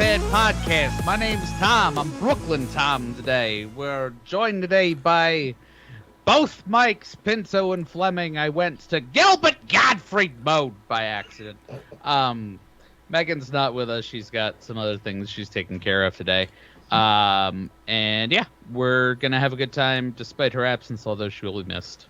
Head Podcast. My name's Tom. I'm Brooklyn Tom today. We're joined today by both Mikes, Pinto and Fleming. I went to Gilbert Gottfried mode by accident. Megan's not with us. She's got some other things she's taking care of today. And yeah, we're going to have a good time despite her absence, although she will be missed.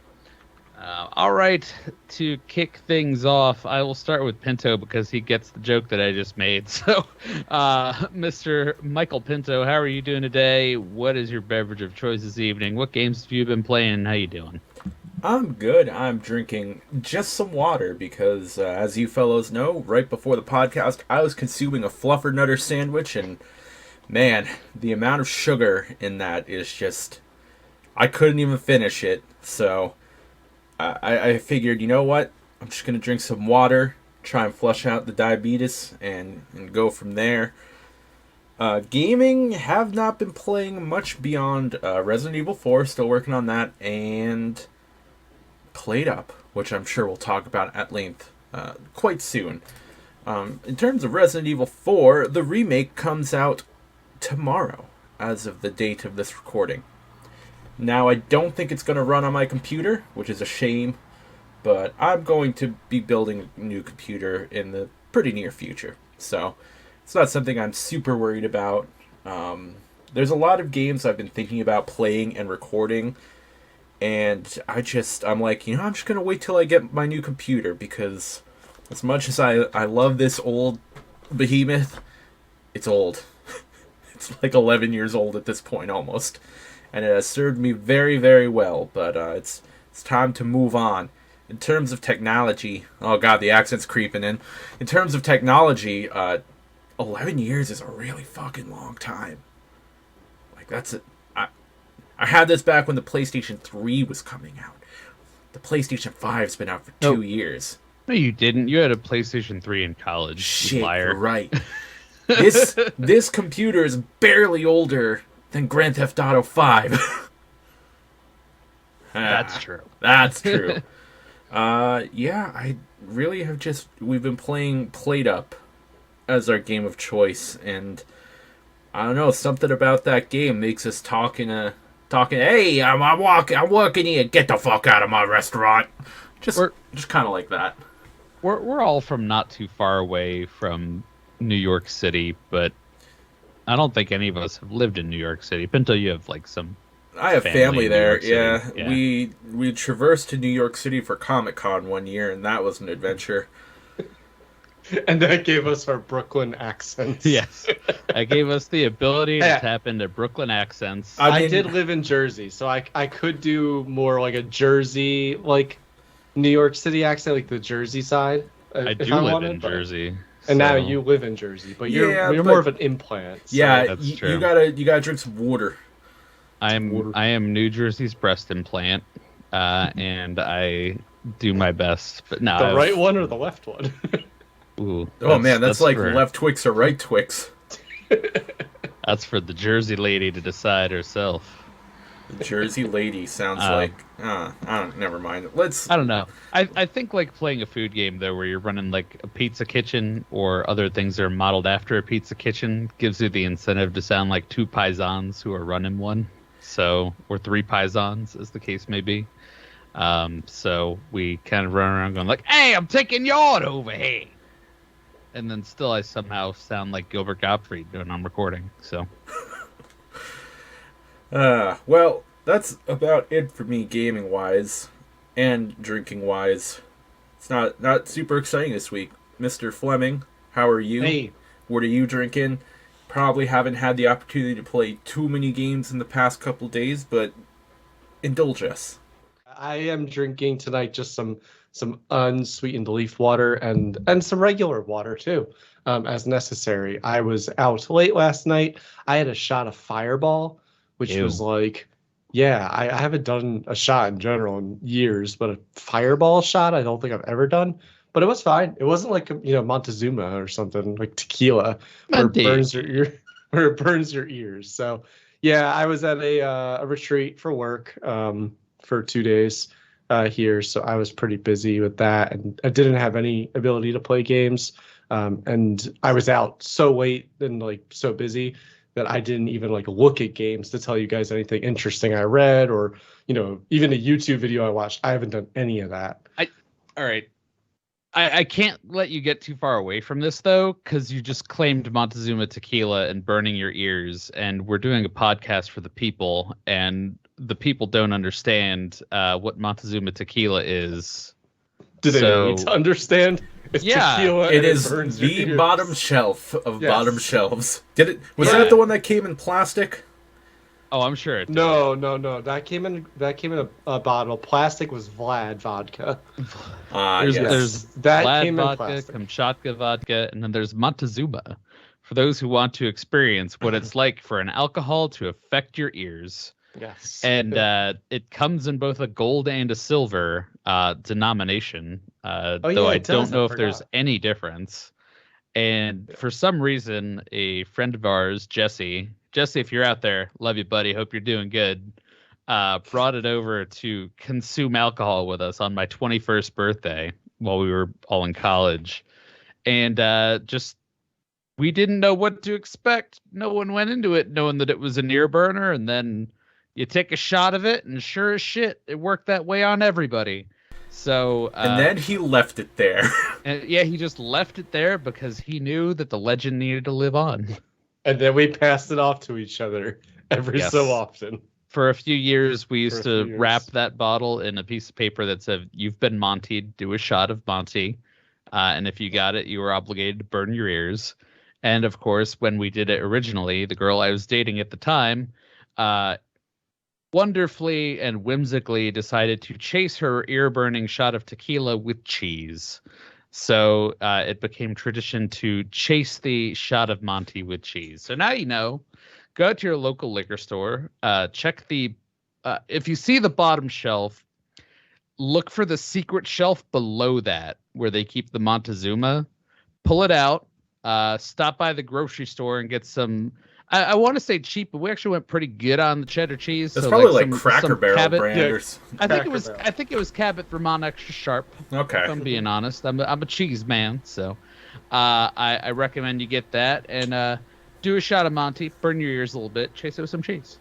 All right, to kick things off, I will start with Pinto because he gets the joke that I just made. So, Mr. Michael Pinto, how are you doing today? What is your beverage of choice this evening? What games have you been playing? How you doing? I'm good. I'm drinking just some water because, as you fellows know, right before the podcast, I was consuming a Fluffernutter sandwich, and man, the amount of sugar in that is just... I couldn't even finish it, so... I figured, you know what? I'm just going to drink some water, try and flush out the diabetes, and go from there. Gaming, have not been playing much beyond Resident Evil 4, still working on that, and Played Up, which I'm sure we'll talk about at length quite soon. In terms of Resident Evil 4, the remake comes out tomorrow, as of the date of this recording. Now, I don't think it's going to run on my computer, which is a shame, but I'm going to be building a new computer in the pretty near future. So, it's not something I'm super worried about. There's a lot of games I've been thinking about playing and recording, and I'm like, I'm just going to wait till I get my new computer, because as much as I love this old behemoth, it's old. It's like 11 years old at this point, almost. And it has served me very, very well, but it's time to move on. In terms of technology, oh god, the accent's creeping in. In terms of technology, 11 years is a really fucking long time. Like, that's it. I had this back when the PlayStation 3 was coming out. The PlayStation 5's been out for 2 years. No, you didn't. You had a PlayStation 3 in college. Shit, you liar. You're right. This computer is barely older than Grand Theft Auto 5. That's true. That's true. Yeah, I really have we've been playing Played Up as our game of choice, and I don't know, something about that game makes us talking, hey, I'm working here, get the fuck out of my restaurant. Just kind of like that. We're all from not too far away from New York City, but I don't think any of us have lived in New York City. Pinto, you have some. I have family there. Yeah. Yeah, we traversed to New York City for Comic-Con one year, and that was an adventure. And that gave us our Brooklyn accents. Yes, that gave us the ability to tap into Brooklyn accents. I did live in Jersey, so I could do more like a Jersey, like New York City accent, like the Jersey side. I do live in Jersey. And now you live in Jersey, but you're more of an implant. So. Yeah, that's true. You gotta drink some water. I am New Jersey's breast implant, and I do my best. But no, the right one or the left one? Ooh, that's like for, left Twix or right Twix. That's for the Jersey lady to decide herself. The Jersey lady sounds like... never mind. I don't know. I think like playing a food game, though, where you're running like a pizza kitchen or other things that are modeled after a pizza kitchen gives you the incentive to sound like two paisans who are running one. So, or three paisans, as the case may be. So we kind of run around going like, hey, I'm taking your order over here. And then still I somehow sound like Gilbert Gottfried when I'm recording, so... Well, that's about it for me gaming-wise and drinking-wise. It's not super exciting this week. Mr. Fleming, how are you? Hey. What are you drinking? Probably haven't had the opportunity to play too many games in the past couple days, but indulge us. I am drinking tonight just some unsweetened leaf water and some regular water, too, as necessary. I was out late last night. I had a shot of Fireball, which was like, I haven't done a shot in general in years, but a Fireball shot I don't think I've ever done. But it was fine. It wasn't like Montezuma or something like tequila where it burns your ears. So yeah, I was at a retreat for work for 2 days here, so I was pretty busy with that, and I didn't have any ability to play games. And I was out so late and like so busy that I didn't even like look at games to tell you guys anything interesting I read or, even a YouTube video I watched. I haven't done any of that. All right. I can't let you get too far away from this, though, because you just claimed Montezuma Tequila and burning your ears, and we're doing a podcast for the people, and the people don't understand what Montezuma Tequila is. Do they need to understand? It's tequila. It is burns the your ears. bottom shelf of bottom shelves. Was Yeah. that the one that came in plastic? Oh, I'm sure it did. No. That came in a bottle. Plastic was Vlad vodka. There's that Vlad came in vodka, plastic. Kamchatka vodka, and then there's Montezuma. For those who want to experience what it's like for an alcohol to affect your ears. Yes. And it comes in both a gold and a silver denomination, though I don't know if there's any difference. And for some reason, a friend of ours, Jesse, if you're out there, love you, buddy. Hope you're doing good. Brought it over to consume alcohol with us on my 21st birthday while we were all in college. And we didn't know what to expect. No one went into it knowing that it was an ear burner. And then you take a shot of it, and sure as shit, it worked that way on everybody. So and then he left it there. And he just left it there because he knew that the legend needed to live on. And then we passed it off to each other every so often. For a few years, we used to wrap that bottle in a piece of paper that said, "You've been Monty, do a shot of Monty." And if you got it, you were obligated to burn your ears. And of course, when we did it originally, the girl I was dating at the time wonderfully and whimsically decided to chase her ear-burning shot of tequila with cheese. So it became tradition to chase the shot of Monty with cheese. So now you know. Go to your local liquor store. Check the if you see the bottom shelf, look for the secret shelf below that where they keep the Montezuma. Pull it out. Stop by the grocery store and get some. I want to say cheap, but we actually went pretty good on the cheddar cheese. It's so probably like some Cracker Barrel Cabot. brand. I think it was Cabot Vermont Extra Sharp. Okay. If I'm being honest, I'm a cheese man, so I recommend you get that and do a shot of Monty, burn your ears a little bit, chase it with some cheese.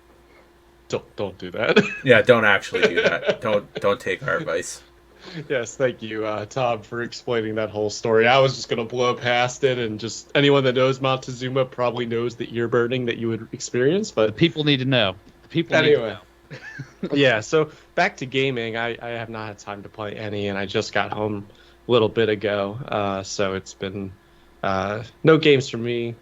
Don't do that. Yeah, don't actually do that. Don't take our advice. Yes, thank you, Tom, for explaining that whole story. I was just going to blow past it, and just anyone that knows Montezuma probably knows the ear burning that you would experience. But People need to know. Need to know. Yeah, so back to gaming. I have not had time to play any, and I just got home a little bit ago. So it's been no games for me.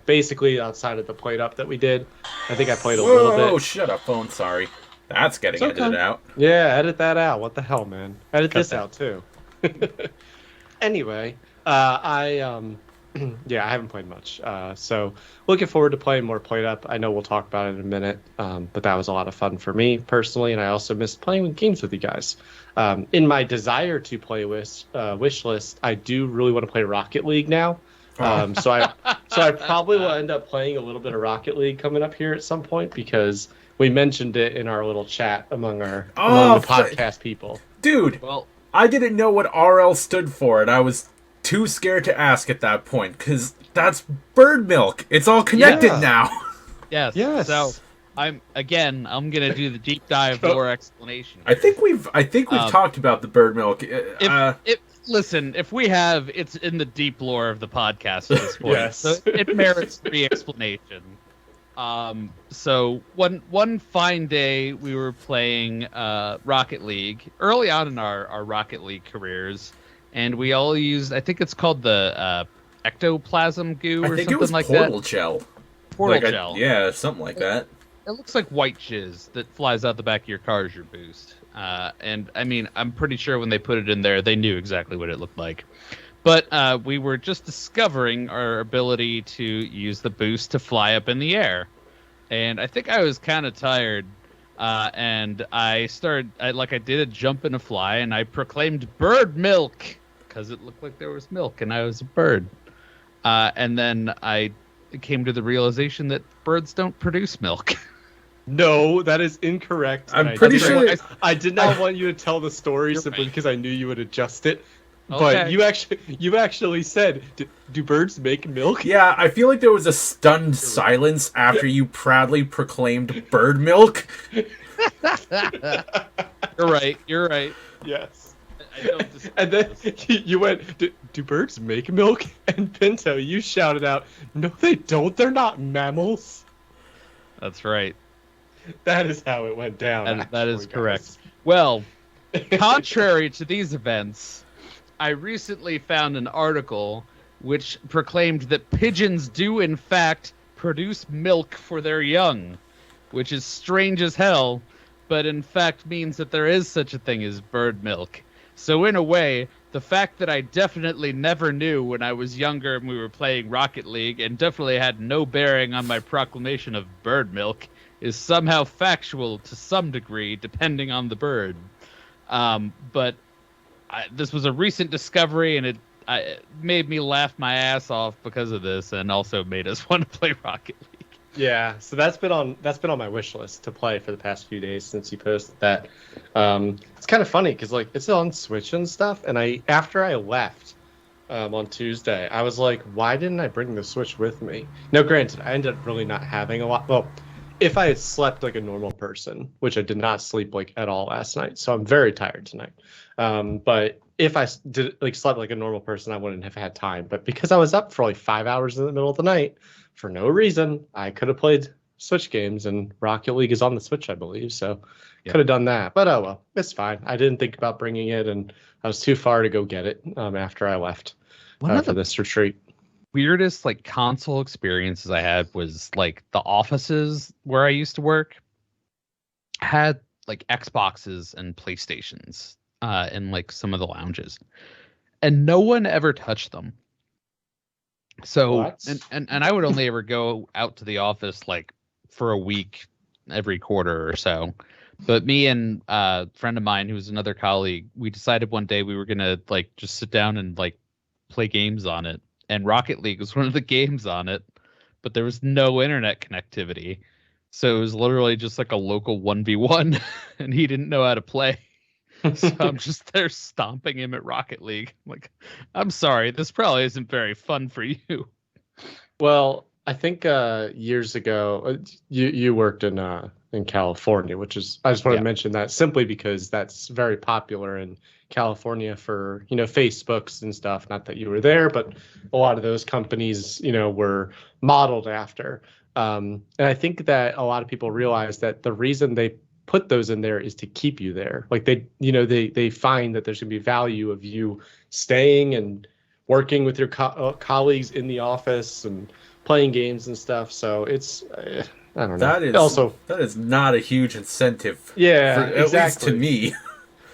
Basically, outside of the Played Up that we did. I think I played a little bit. Oh, shut up, phone. Sorry. That's getting edited out. Yeah, edit that out. What the hell, man? Edit this out too. Anyway, I haven't played much. So looking forward to playing more Played Up. I know we'll talk about it in a minute, but that was a lot of fun for me personally, and I also missed playing with games with you guys. In my desire to play wish list, I do really want to play Rocket League now. So I probably will end up playing a little bit of Rocket League coming up here at some point because we mentioned it in our little chat among the podcast people. Dude, I didn't know what RL stood for, and I was too scared to ask at that point, because that's bird milk. It's all connected now. Yes. So I'm gonna do the deep dive lore explanation here. I think we've talked about the bird milk. Listen, if we have, it's in the deep lore of the podcast at this point. Yes. So it merits re-explanation. So one fine day we were playing Rocket League early on in our Rocket League careers, and we all used, I think it's called the ectoplasm goo or something like that. Portal gel. Portal gel. Yeah, something like that. It looks like white jizz that flies out the back of your car as your boost. And I mean, I'm pretty sure when they put it in there, they knew exactly what it looked like. But we were just discovering our ability to use the boost to fly up in the air. And I think I was kind of tired. And I did a jump and a fly, and I proclaimed bird milk because it looked like there was milk and I was a bird. And then I came to the realization that birds don't produce milk. No, that is incorrect. I'm pretty sure I did not want you to tell the story simply because I knew you would adjust it. But Okay. you actually said, do birds make milk? Yeah, I feel like there was a stunned silence after you proudly proclaimed bird milk. You're right. You're right. Yes. I don't disagree And then with this. you went, do birds make milk? And Pinto, you shouted out, no, they don't. They're not mammals. That's right. That is how it went down. And that is actually, correct. Well, contrary to these events, I recently found an article which proclaimed that pigeons do in fact produce milk for their young, which is strange as hell, but in fact means that there is such a thing as bird milk. So in a way, the fact that I definitely never knew when I was younger and we were playing Rocket League and definitely had no bearing on my proclamation of bird milk is somehow factual to some degree, depending on the bird. But this was a recent discovery, and it made me laugh my ass off because of this, and also made us want to play Rocket League. Yeah, so that's been on my wish list to play for the past few days since you posted that. It's kind of funny because like it's on Switch and stuff, and after I left on Tuesday, I was like, why didn't I bring the Switch with me? Now, granted, I ended up really not having a lot. Well, if I had slept like a normal person, which I did not sleep like at all last night, so I'm very tired tonight. But if I did like slept like a normal person, I wouldn't have had time. But because I was up for like 5 hours in the middle of the night for no reason, I could have played Switch games, and Rocket League is on the Switch, I believe. So could have done that. But oh well, it's fine. I didn't think about bringing it, and I was too far to go get it after I left for this retreat. Weirdest like console experiences I had was like the offices where I used to work had like Xboxes and PlayStations in like some of the lounges, and no one ever touched them. So What? and I would only ever go out to the office like for a week every quarter or so. But me and a friend of mine who was another colleague, we decided one day we were gonna like just sit down and like play games on it. And Rocket League was one of the games on it, but there was no internet connectivity. So it was literally just like a local 1v1, and he didn't know how to play. So I'm just there stomping him at Rocket League. Like, I'm sorry, this probably isn't very fun for you. Well, I think years ago, you worked in California, which is I just want to mention that simply because that's very popular in California for Facebooks and stuff. Not that you were there, but a lot of those companies were modeled after. And I think that a lot of people realize that the reason they put those in there is to keep you there. Like they find that there's gonna be value of you staying and working with your colleagues in the office and playing games and stuff. So it's I don't know. That is not a huge incentive. Yeah, at least to me.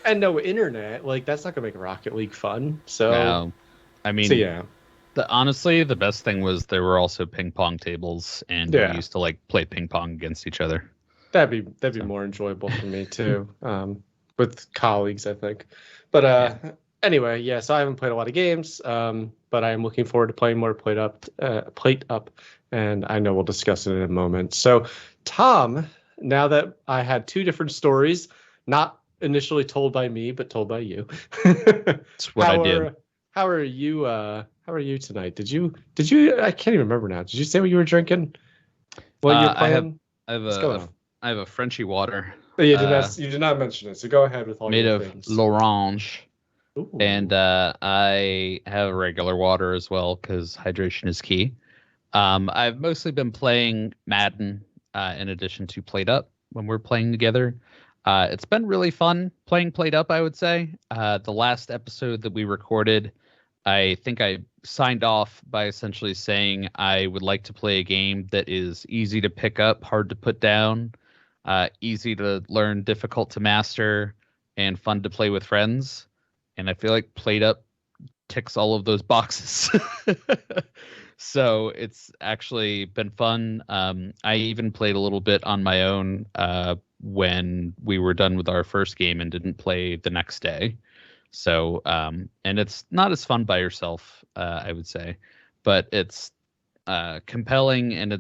And no internet, like that's not gonna make Rocket League fun. So No. I mean, so yeah. Honestly, the best thing was there were also ping pong tables, and we used to like play ping pong against each other. That'd be more enjoyable for me too, with colleagues, I think. But anyway, yeah. So I haven't played a lot of games, but I am looking forward to playing more Plate Up, and I know we'll discuss it in a moment. So, Tom, now that I had two different stories, not initially told by me, but told by you. That's what I did. How are you? How are you tonight? Did you? I can't even remember now. Did you say what you were drinking? Well, you're playing. I have a Frenchy water. You did not mention it. So go ahead with all made your of things. L'Orange. Ooh. And I have regular water as well because hydration is key. I've mostly been playing Madden in addition to Plate Up when we're playing together. It's been really fun playing Plate Up, I would say. The last episode that we recorded, I think I signed off by essentially saying I would like to play a game that is easy to pick up, hard to put down, easy to learn, difficult to master, and fun to play with friends. And I feel like Plate Up ticks all of those boxes. So it's actually been fun. I even played a little bit on my own when we were done with our first game and didn't play the next day. So, and it's not as fun by yourself, I would say, but it's compelling, and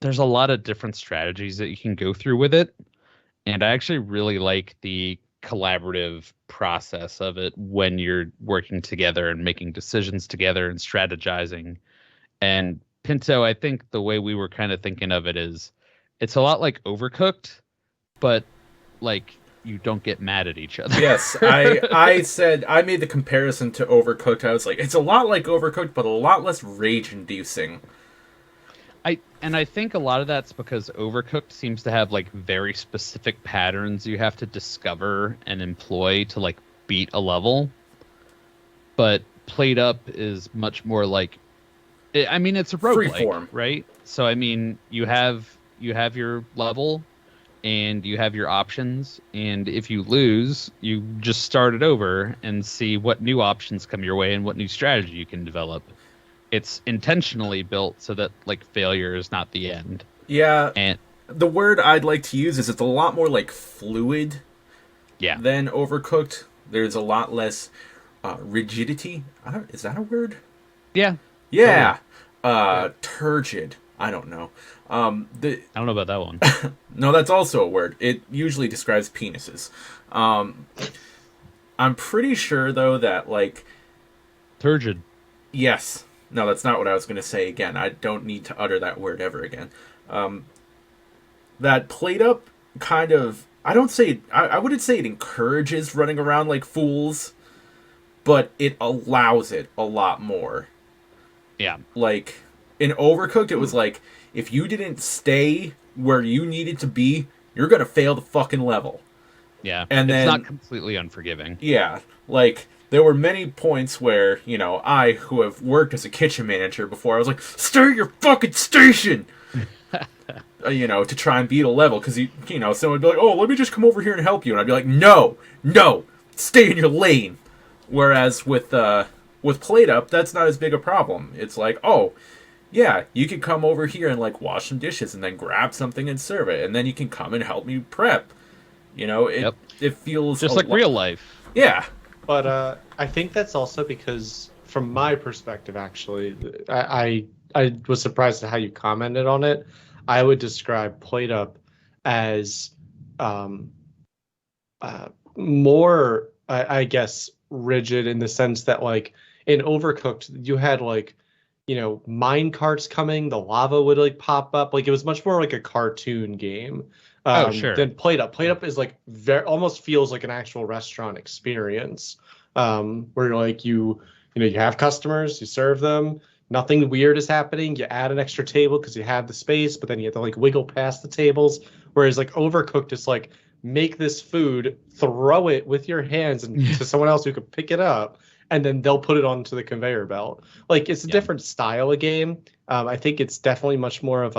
there's a lot of different strategies that you can go through with it. And I actually really like the collaborative process of it when you're working together and making decisions together and strategizing. And Pinto, I think the way we were kind of thinking of it is it's a lot like Overcooked, but like you don't get mad at each other. Yes, I made the comparison to Overcooked. I was like, it's a lot like Overcooked, but a lot less rage-inducing. I think a lot of that's because Overcooked seems to have like very specific patterns you have to discover and employ to like beat a level. But Played Up is much more like, I mean, it's a roguelike, Freeform, right? So I mean, you have your level and you have your options, and if you lose, you just start it over and see what new options come your way and what new strategy you can develop. It's intentionally built so that like failure is not the end. Yeah, And the word I'd like to use is it's a lot more like fluid than Overcooked. There's a lot less rigidity. Is that a word? Yeah. Yeah. Turgid. I don't know. I don't know about that one. No, that's also a word. It usually describes penises. I'm pretty sure, though, that, like... Turgid. Yes. No, that's not what I was going to say again. I don't need to utter that word ever again. That Played Up kind of... I wouldn't say it encourages running around like fools, but it allows it a lot more. Yeah. Like, in Overcooked, it was like, if you didn't stay where you needed to be, you're going to fail the fucking level. Yeah. And it's then, not completely unforgiving. Yeah. Like, there were many points where, you know, I, who have worked as a kitchen manager before, I was like, stay at your fucking station! You know, to try and beat a level, because, you know, someone would be like, oh, let me just come over here and help you. And I'd be like, no, stay in your lane. Whereas with Played Up, that's not as big a problem. It's like, oh, yeah, you can come over here and, like, wash some dishes and then grab something and serve it. And then you can come and help me prep. You know, it feels... just like real life. Yeah. But I think that's also because, from my perspective, actually, I was surprised at how you commented on it. I would describe Played Up as more, I guess, rigid in the sense that, like, in Overcooked, you had, like, you know, mine carts coming, the lava would, like, pop up. Like, it was much more like a cartoon game. Sure. Than Played Up. Played Up is, like, almost feels like an actual restaurant experience, where, like, you have customers, you serve them, nothing weird is happening. You add an extra table because you have the space, but then you have to, like, wiggle past the tables. Whereas, like, Overcooked is like, make this food, throw it with your hands and to someone else who could pick it up, and then they'll put it onto the conveyor belt. Like, it's a different style of game. I think it's definitely much more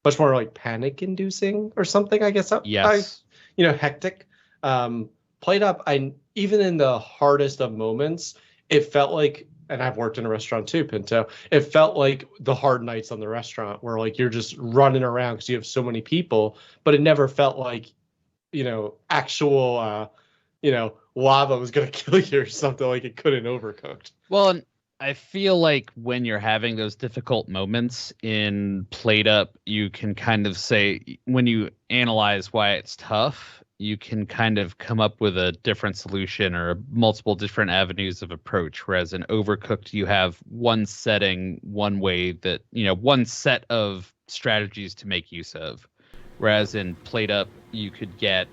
like panic-inducing or something, I guess. Yes. Hectic. Played Up, even in the hardest of moments, it felt like, and I've worked in a restaurant too, Pinto, it felt like the hard nights on the restaurant where, like, you're just running around because you have so many people, but it never felt like, actual, lava was going to kill you or something like it could in Overcooked. Well, and I feel like when you're having those difficult moments in Played Up, you can kind of say, when you analyze why it's tough, you can kind of come up with a different solution or multiple different avenues of approach. Whereas in Overcooked, you have one setting, one way that, one set of strategies to make use of. Whereas in Played Up, you could get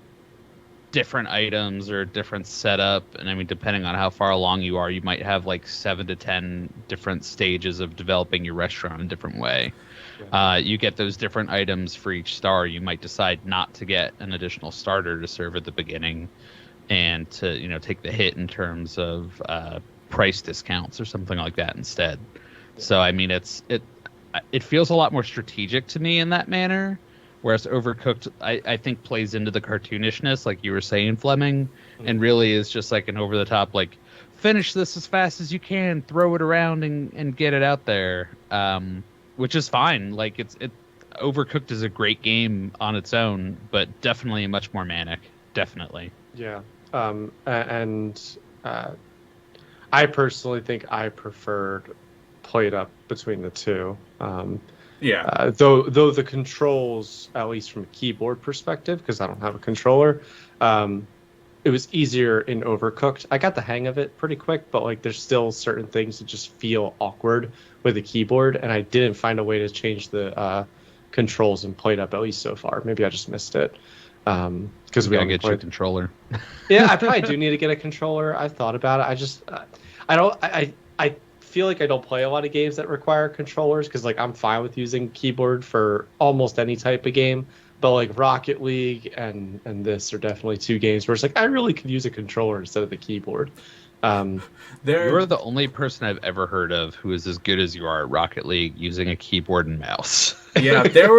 different items or different setup, and I mean, depending on how far along you are, you might have like 7 to 10 different stages of developing your restaurant in a different way. You get those different items for each star. You might decide not to get an additional starter to serve at the beginning, and to take the hit in terms of price discounts or something like that instead. So I mean, it feels a lot more strategic to me in that manner. Whereas Overcooked, I think, plays into the cartoonishness, like you were saying, Fleming, and really is just like an over-the-top, like, finish this as fast as you can, throw it around and get it out there, which is fine. Like, Overcooked is a great game on its own, but definitely much more manic, definitely. Yeah, and I personally think I preferred Played Up between the two. Though the controls, at least from a keyboard perspective, because I don't have a controller, it was easier in Overcooked. I got the hang of it pretty quick, but like there's still certain things that just feel awkward with the keyboard, and I didn't find a way to change the controls in Played Up, at least so far. Maybe I just missed it because we gotta only get your played. controller. Yeah, I probably do need to get a controller. I've thought about it. I just I don't I feel like I don't play a lot of games that require controllers because like I'm fine with using keyboard for almost any type of game. But like Rocket League and this are definitely two games where it's like I really could use a controller instead of the keyboard. You're the only person I've ever heard of who is as good as you are at Rocket League using a keyboard and mouse. Yeah, there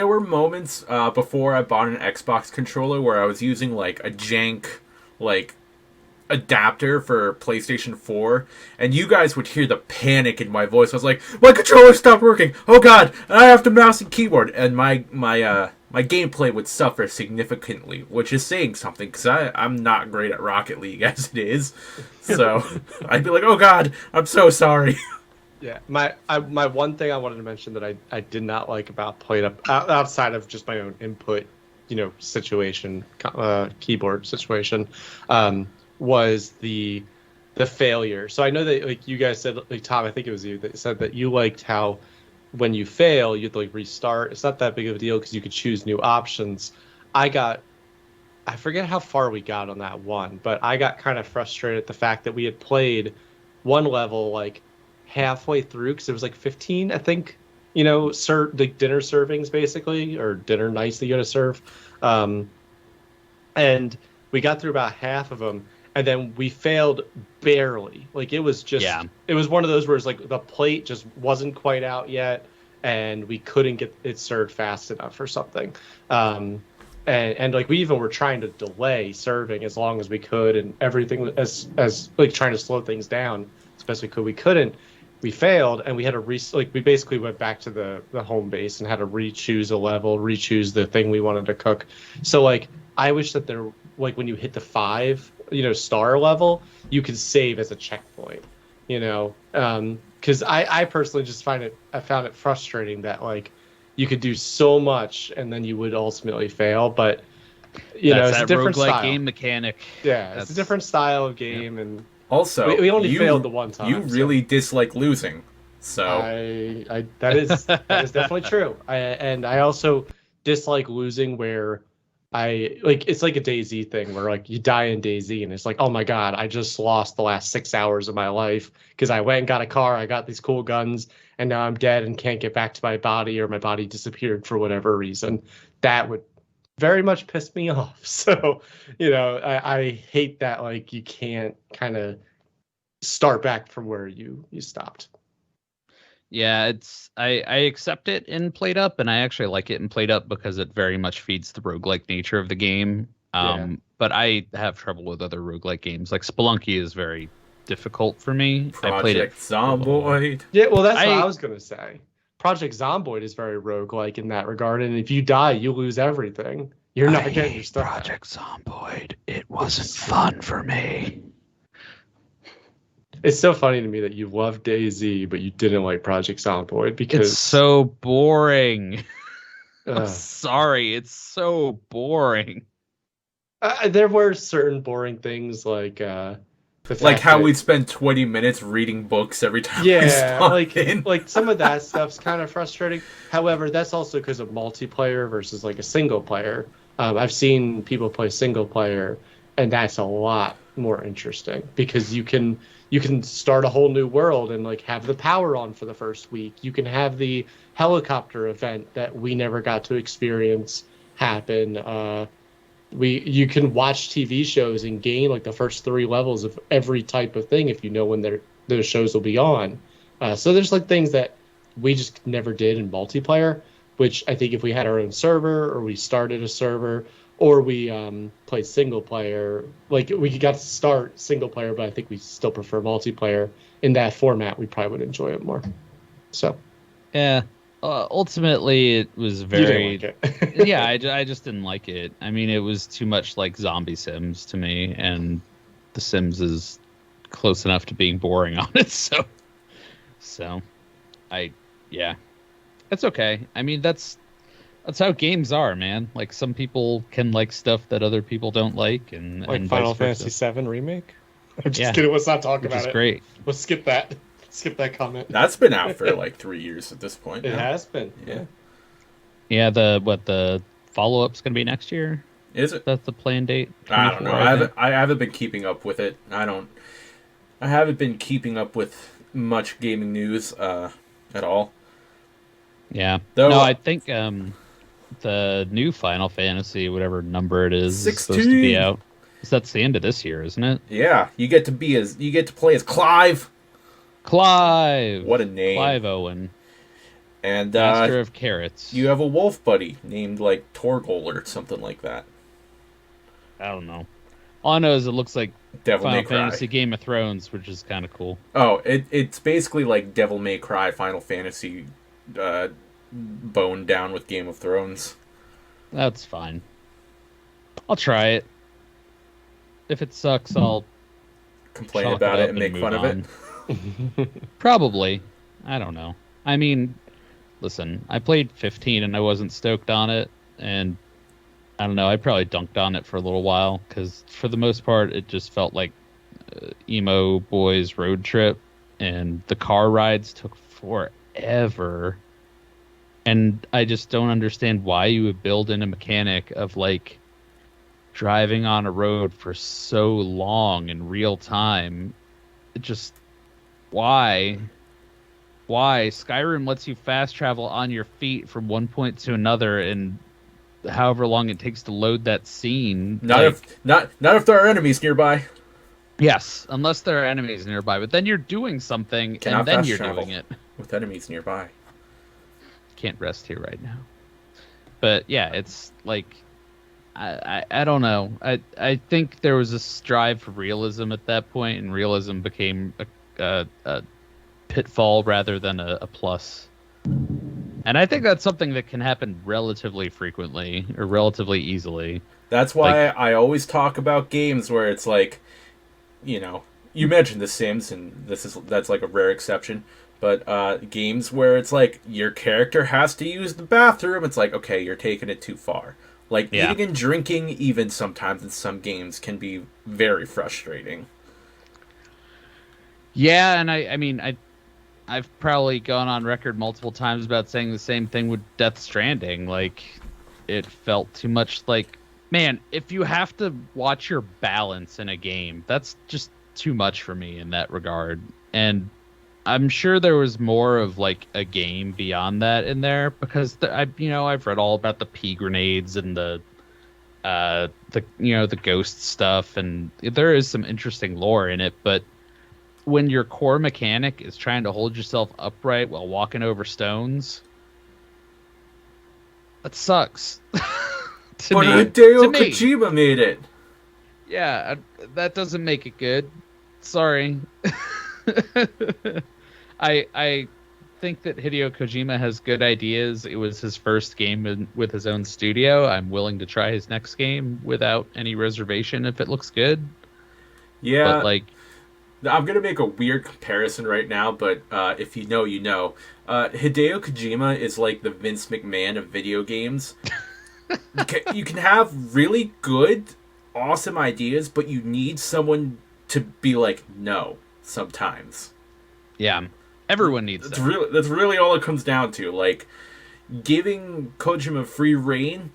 were moments before I bought an Xbox controller where I was using like a jank like adapter for PlayStation 4, and you guys would hear the panic in my voice. I was like, my controller stopped working. Oh god, I have to mouse and keyboard, and my gameplay would suffer significantly, which is saying something because I'm not great at Rocket League as it is. So I'd be like, oh god, I'm so sorry. Yeah, my one thing I wanted to mention that I did not like about Played Up outside of just my own input, situation, keyboard situation, was the failure. So I know that like you guys said, like Tom, I think it was you that said that you liked how when you fail you'd like restart. It's not that big of a deal because you could choose new options. I forget how far we got on that one, but I got kind of frustrated at the fact that we had played one level like halfway through because it was like 15, I think, like dinner servings basically, or dinner nights that you got to serve. And we got through about half of them, and then we failed barely. Like it was just, It was one of those where it's like the plate just wasn't quite out yet, and we couldn't get it served fast enough or something. And like we even were trying to delay serving as long as we could, and everything as like trying to slow things down as best we could. We couldn't. We failed, and we had to we basically went back to the home base and had to re-choose a level, re-choose the thing we wanted to cook. So like I wish that there, like when you hit the 5 star level, you could save as a checkpoint, because I personally just found it frustrating that like you could do so much and then you would ultimately fail. But it's a different style. Game mechanic. Yeah, it's a different style of game, and also we only failed the one time. You really dislike losing, so that is definitely true. I also dislike losing where it's like a DayZ thing where like you die in DayZ and it's like, oh my god, I just lost the last 6 hours of my life because I went and got a car, I got these cool guns, and now I'm dead and can't get back to my body, or my body disappeared for whatever reason. That would very much piss me off. So, I hate that like you can't kind of start back from where you stopped. Yeah, I accept it in Played Up, and I actually like it in Played Up because it very much feeds the roguelike nature of the game. But I have trouble with other roguelike games. Like Spelunky is very difficult for me. I played it. Zomboid. Yeah, well, that's what I was gonna say. Project Zomboid is very roguelike in that regard, and if you die, you lose everything. You're not getting your stuff. Project Zomboid. It wasn't fun for me. It's so funny to me that you love DayZ, but you didn't like Project Zomboid because it's so boring. I'm sorry, it's so boring. There were certain boring things like how we'd spend 20 minutes reading books every time. Like some of that stuff's kind of frustrating. However, that's also because of multiplayer versus like a single player. I've seen people play single player, and that's a lot more interesting because you can start a whole new world and like have the power on for the first week. You can have the helicopter event that we never got to experience happen. You can watch TV shows and gain like the first 3 levels of every type of thing if you know when those shows will be on. So there's like things that we just never did in multiplayer, which I think if we had our own server or we started a server or we played single player, like we got to start single player, but I think we still prefer multiplayer. In that format, we probably would enjoy it more. So, yeah. Ultimately, it was very. You didn't like it. Yeah, I just didn't like it. I mean, it was too much like Zombie Sims to me, and The Sims is close enough to being boring on it. So, it's okay. I mean, that's That's how games are, man. Like some people can like stuff that other people don't like, and Like and Final vice versa. Fantasy VII Remake? I'm just Yeah, kidding. Let's not talk which about is it. great. Let's skip that. Skip that comment. That's been out for like 3 years at this point. It now. has been. Yeah. Yeah, the follow up's gonna be next year. Is it? That's the planned date. I don't know. 24, think. I haven't been keeping up with it. I haven't been keeping up with much gaming news at all. Yeah. Though, No, I think the new Final Fantasy, whatever number it is 16. supposed to be out. So that's the end of this year, isn't it? Yeah, you get to play as Clive. Clive. What a name. Clive Owen, And Master of Carrots. you have a wolf buddy named like Torgol or something like that. I don't know. All I know is it looks like Devil May Final Cry. Fantasy Game of Thrones, which is kind of cool. Oh, it's basically like Devil May Cry Final Fantasy boned down with Game of Thrones. That's fine. I'll try it. If it sucks, I'll Complain chalk about up it and make move fun of on. it. Probably. I don't know. I mean, listen, I played 15 and I wasn't stoked on it, and I don't know, I probably dunked on it for a little while, because for the most part, it just felt like emo boys road trip, and the car rides took forever, and I just don't understand why you would build in a mechanic of, like, driving on a road for so long in real time. It just... Why? Skyrim lets you fast travel on your feet from one point to another, and however long it takes to load that scene. Not if there are enemies nearby. Yes, unless there are enemies nearby. But then you're doing something, Cannot and then fast you're travel doing it. with enemies nearby. Can't rest here right now. But yeah, it's like I don't know. I think there was a strive for realism at that point, and realism became a pitfall rather than a plus. And I think that's something that can happen relatively frequently or relatively easily. That's why I always talk about games where it's like, you know, you mentioned The Sims, and that's like a rare exception. But games where it's like your character has to use the bathroom, it's like, okay, you're taking it too far. Like eating and drinking, even sometimes in some games, can be very frustrating. Yeah, and I mean, I've probably gone on record multiple times about saying the same thing with Death Stranding. Like, it felt too much like, man, if you have to watch your balance in a game, that's just too much for me in that regard. And I'm sure there was more of like a game beyond that in there, because I've read all about the pea grenades and the ghost stuff, and there is some interesting lore in it, but when your core mechanic is trying to hold yourself upright while walking over stones, that sucks. But Hideo me. Kojima made it. Yeah, that doesn't make it good. Sorry. I think that Hideo Kojima has good ideas. It was his first game with his own studio. I'm willing to try his next game without any reservation if it looks good. Yeah. But like, I'm going to make a weird comparison right now, but if you know, you know. Hideo Kojima is like the Vince McMahon of video games. You can have really good, awesome ideas, but you need someone to be like, no, sometimes. Yeah, everyone needs that. That's really all it comes down to. Like, giving Kojima free reign,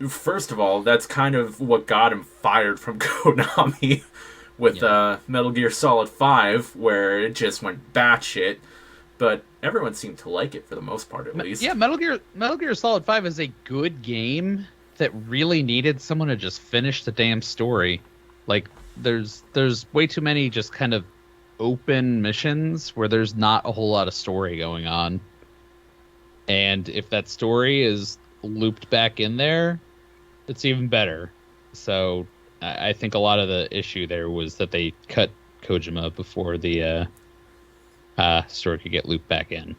first of all, that's kind of what got him fired from Konami. With Metal Gear Solid 5, where it just went batshit, but everyone seemed to like it for the most part, at least. Yeah, Metal Gear Solid 5 is a good game that really needed someone to just finish the damn story. Like, there's way too many just kind of open missions where there's not a whole lot of story going on. And if that story is looped back in there, it's even better. So I think a lot of the issue there was that they cut Kojima before the story could get looped back in.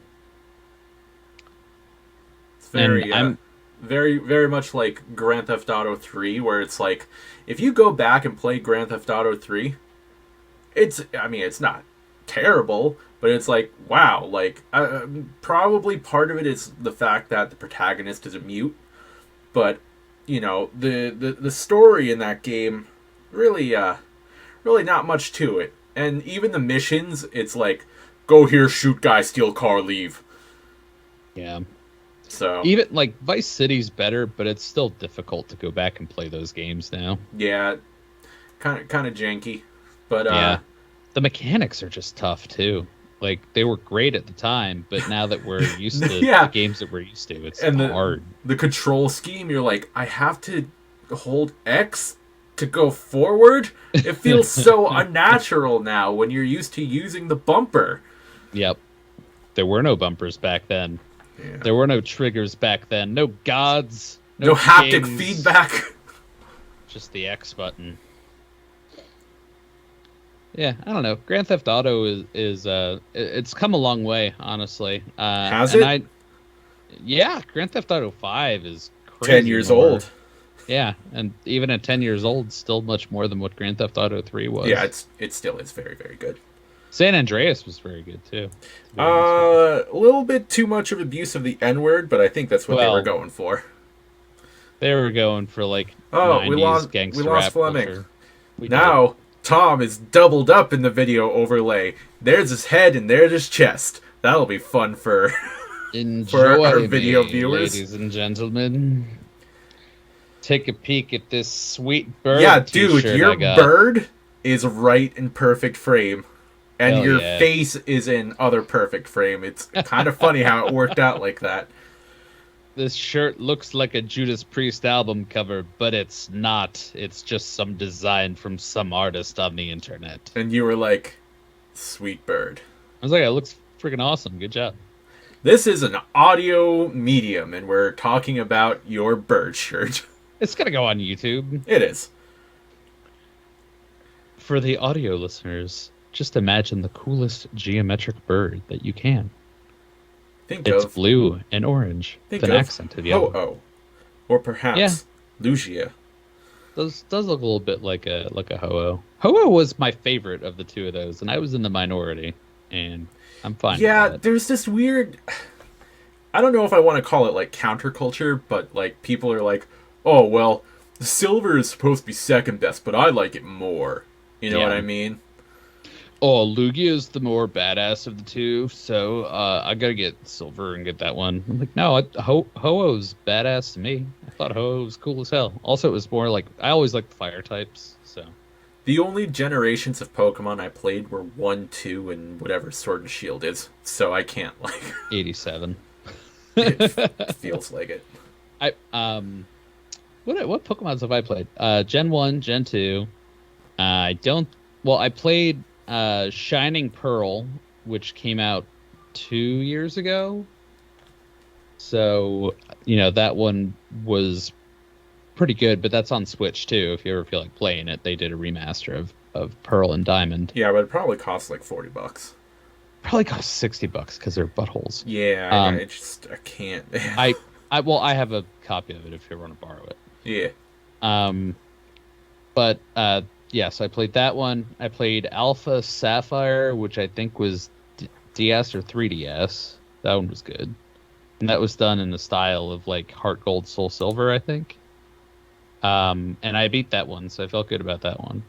It's very, very much like Grand Theft Auto 3, where it's like, if you go back and play Grand Theft Auto 3, it's not terrible, but it's like, wow, like, probably part of it is the fact that the protagonist is a mute, but the story in that game really really not much to it. And even the missions, it's like, go here, shoot guy, steal car, leave. Yeah. So even like Vice City's better, but it's still difficult to go back and play those games now. yeah, kind of janky, but Yeah. The mechanics are just tough too. Like they were great at the time, but now that we're used to Yeah. the games that we're used to, it's and hard. the control scheme, you're like, I have to hold X to go forward. It feels so unnatural now when you're used to using the bumper. Yep. There were no bumpers back then. Yeah. There were no triggers back then. No gods. No haptic kings, feedback. Just the X button. Yeah, I don't know. Grand Theft Auto is it's come a long way, honestly. Has and it? Yeah, Grand Theft Auto 5 is crazy 10 years more. old. Yeah, and even at 10 years old, still much more than what Grand Theft Auto 3 was. Yeah, it still is very, very good. San Andreas was very good too. A little bit too much of abuse of the N-word, but I think that's what they were going for. They were going for like 90s we lost gangster Fleming. rap culture. Now Tom is doubled up in the video overlay. There's his head and there's his chest. That'll be fun for Enjoy our me, video viewers. ladies and gentlemen. Take a peek at this sweet bird. Yeah, dude, t-shirt your I got. bird is right in perfect frame. And Hell your yeah. face is in other perfect frame. It's kind of funny how it worked out like that. This shirt looks like a Judas Priest album cover, but it's not. It's just some design from some artist on the internet. And you were like, sweet bird. I was like, it looks freaking awesome. Good job. This is an audio medium, and we're talking about your bird shirt. It's going to go on YouTube. It is. For the audio listeners, just imagine the coolest geometric bird that you can. It's blue and orange with an accent of yellow. Ho-Oh. Or perhaps Lugia. Does look a little bit like a Ho-Oh. Ho-Oh was my favorite of the two of those, and I was in the minority, and I'm fine Yeah, with that. there's this weird... I don't know if I want to call it, like, counterculture, but, like, people are like, oh, well, silver is supposed to be second best, but I like it more. You know what I mean? Oh, Lugia is the more badass of the two, so I gotta get silver and get that one. I'm like, no, Ho-Oh's badass to me. I thought Ho-Oh was cool as hell. Also, it was more like, I always liked the fire types, so. The only generations of Pokemon I played were 1, 2, and whatever Sword and Shield is, so I can't, like... 87. It feels like it. What Pokemons have I played? Gen 1, Gen 2. I played Shining Pearl, which came out 2 years ago. So, that one was pretty good, but that's on Switch too. If you ever feel like playing it, they did a remaster of Pearl and Diamond. Yeah, but it probably costs like $40. Probably cost $60 because they're buttholes. Yeah, I can't. I have a copy of it if you want to borrow it. Yeah. But yes, I played that one. I played Alpha Sapphire, which I think was DS or 3DS. That one was good. And that was done in the style of like Heart Gold, Soul Silver, I think. And I beat that one, so I felt good about that one.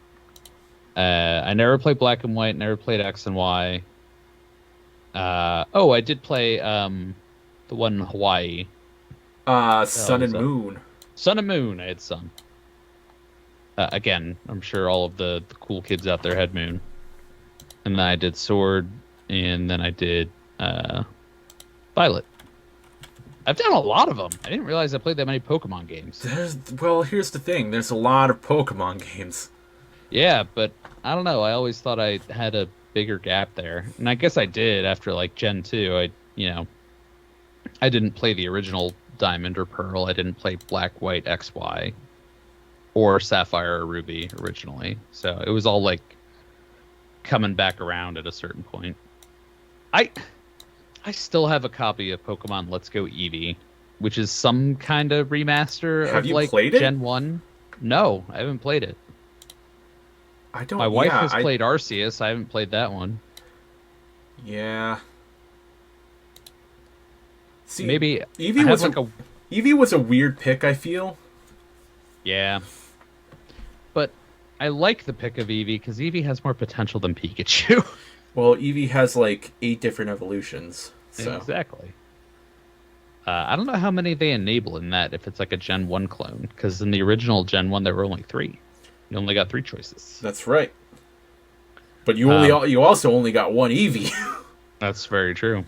I never played Black and White, never played X and Y. I did play the one in Hawaii. Sun and Moon. Sun and Moon, I had Sun. Again, I'm sure all of the cool kids out there had Moon. And then I did Sword, and then I did Violet. I've done a lot of them. I didn't realize I played that many Pokemon games. Here's the thing. There's a lot of Pokemon games. Yeah, but I don't know. I always thought I had a bigger gap there. And I guess I did after like Gen 2. I didn't play the original Diamond or Pearl. I didn't play Black, White, XY. Or Sapphire or Ruby originally. So it was all like coming back around at a certain point. I still have a copy of Pokemon Let's Go Eevee, which is some kind of remaster Have of you like played it? Gen 1. No, I haven't played it. I don't. My wife has played Arceus. I haven't played that one. Yeah. See, Maybe Eevee I was have like Eevee was a weird pick, I feel. Yeah. But I like the pick of Eevee because Eevee has more potential than Pikachu. Well, Eevee has like 8 different evolutions. So Exactly. I don't know how many they enable in that if it's like a Gen 1 clone. Because in the original Gen 1, there were only 3. You only got 3 choices. that's right. But you also only got one Eevee. That's very true.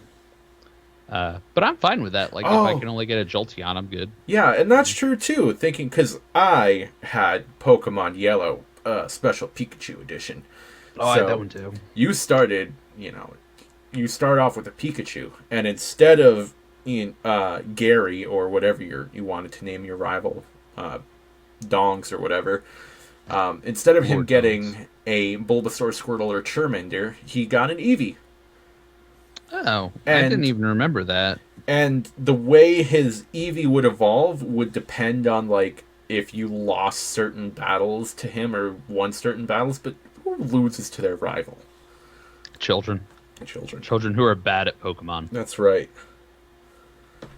But I'm fine with that. Like, if I can only get a Jolteon, I'm good. Yeah, and that's true too. Thinking because I had Pokemon Yellow, Special Pikachu Edition. Oh, I had that one too. You started, you start off with a Pikachu, and instead of Gary or whatever you wanted to name your rival, Dongs or whatever, instead of him getting a Bulbasaur, Squirtle, or Charmander, he got an Eevee. Oh, I didn't even remember that. And the way his Eevee would evolve would depend on, like, if you lost certain battles to him or won certain battles, but who loses to their rival? Children who are bad at Pokemon. That's right.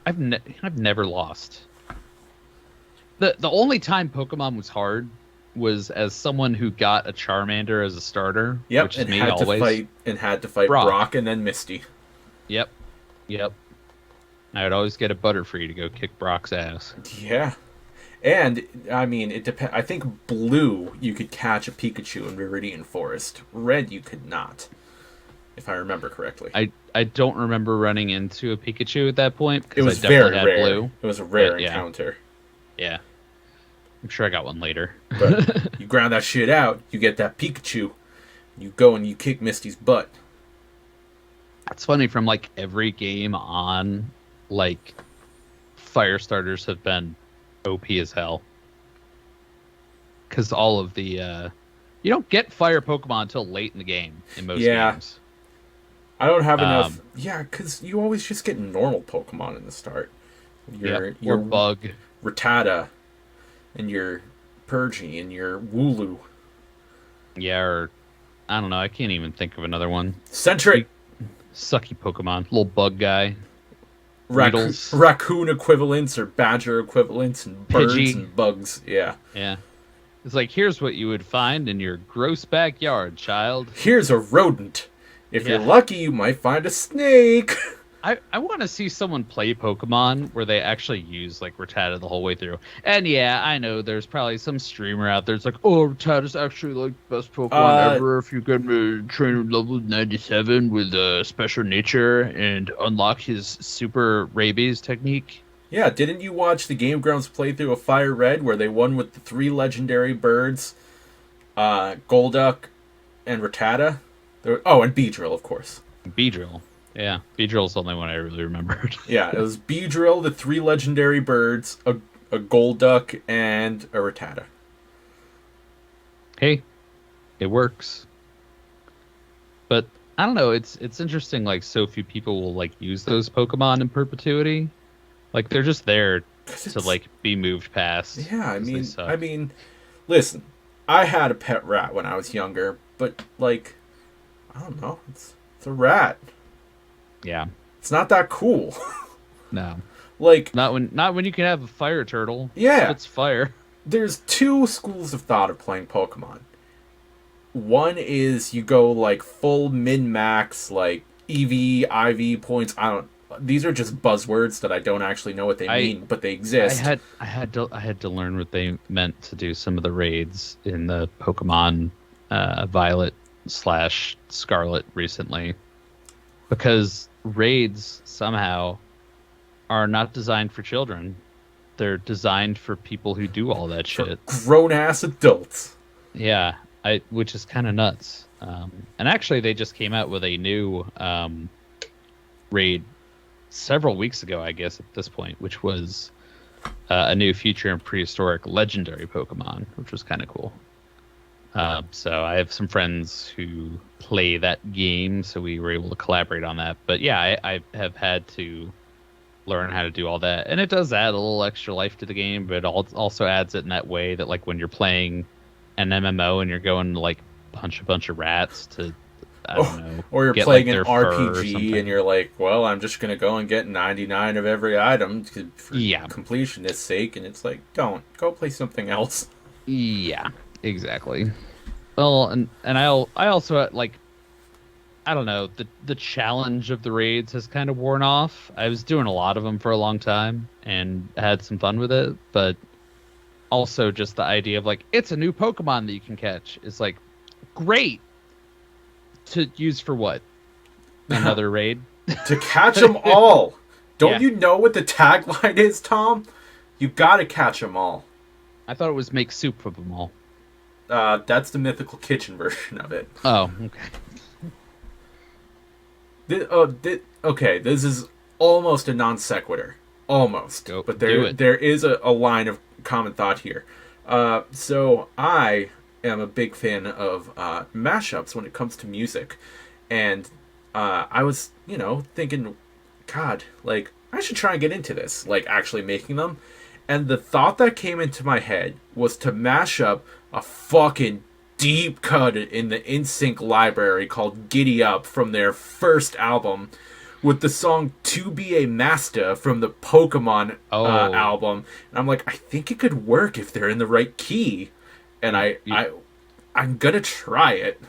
I've never lost. The only time Pokemon was hard was as someone who got a Charmander as a starter. Yep, which is and me had always. to fight Brock and then Misty. Yep. I would always get a Butterfree to go kick Brock's ass. Yeah. And, I mean, it depends. I think Blue, you could catch a Pikachu in Viridian Forest. Red, you could not, if I remember correctly. I don't remember running into a Pikachu at that point. It was very rare. Blue. It was a rare encounter. Yeah. I'm sure I got one later. But you ground that shit out, you get that Pikachu, you go and you kick Misty's butt. It's funny, from like every game on, like, fire starters have been OP as hell. Because all of the you don't get fire Pokemon until late in the game in most games. I don't have enough. Yeah, because you always just get normal Pokemon in the start. Your Bug, Rattata, and your Purgy, and your Wooloo. Yeah, or I don't know. I can't even think of another one. Sentry. Sucky Pokemon, little bug guy. Raccoon equivalents or badger equivalents and birds Pidgey. And bugs. Yeah. It's like, here's what you would find in your gross backyard, child. Here's a rodent. If you're lucky, you might find a snake. I want to see someone play Pokemon where they actually use, like, Rattata the whole way through. And yeah, I know there's probably some streamer out there that's like, oh, Rattata's actually, like, best Pokemon ever if you get him to train level 97 with a special nature and unlock his super rabies technique. Yeah, didn't you watch the Game Grumps playthrough of Fire Red where they won with the 3 legendary birds, Golduck, and Rattata? And Beedrill, of course. Beedrill. Yeah, Beedrill's the only one I really remembered. Yeah, it was Beedrill, the 3 legendary birds, a Golduck, and a Rattata. Hey, it works. But I don't know, it's interesting, like, so few people will, like, use those Pokemon in perpetuity. Like, they're just there to, like, be moved past. Yeah, I mean, listen, I had a pet rat when I was younger, but, like, I don't know, it's a rat. Yeah. It's not that cool. No. Like, not when you can have a fire turtle. Yeah. It's fire. There's 2 schools of thought of playing Pokemon. One is you go, like, full min-max, like, EV, IV points. These are just buzzwords that I don't actually know what they mean, but they exist. I had to learn what they meant to do some of the raids in the Pokemon Violet/Scarlet recently. Because raids somehow are not designed for children. They're designed for people who do all that shit. Grown-ass adults. Yeah, which is kind of nuts. And actually, they just came out with a new raid several weeks ago, I guess, at this point, which was a new feature in prehistoric legendary Pokemon, which was kind of cool. So I have some friends who play that game, so we were able to collaborate on that. But yeah, I have had to learn how to do all that, and it does add a little extra life to the game, but it also adds it in that way that, like, when you're playing an MMO and you're going to, like, punch a bunch of rats to I don't know. Or you're get, playing like, an their fur or RPG something. and you're like, well, I'm just going to go and get 99 of every item for Yeah. completionist sake. And it's like, don't. Go play something else. Yeah, exactly. Well, and I also like, I don't know, the challenge of the raids has kind of worn off. I was doing a lot of them for a long time and had some fun with it, but also just the idea of like it's a new Pokemon that you can catch is like great to use for what? Another raid? To catch them all. Don't Yeah. you know what the tagline is, Tom? You gotta catch them all. I thought it was make soup of them all. That's the Mythical Kitchen version of it. Oh, okay. Okay, this is almost a non sequitur. Almost. Go- but do it. there is a line of common thought here. So I am a big fan of mashups when it comes to music. And I was, thinking, God, like, I should try and get into this, like, actually making them. And the thought that came into my head was to mash up a fucking deep cut in the NSYNC library called Giddy Up from their first album with the song To Be a Master from the Pokemon album. And I'm like, I think it could work if they're in the right key. And I'm gonna try it.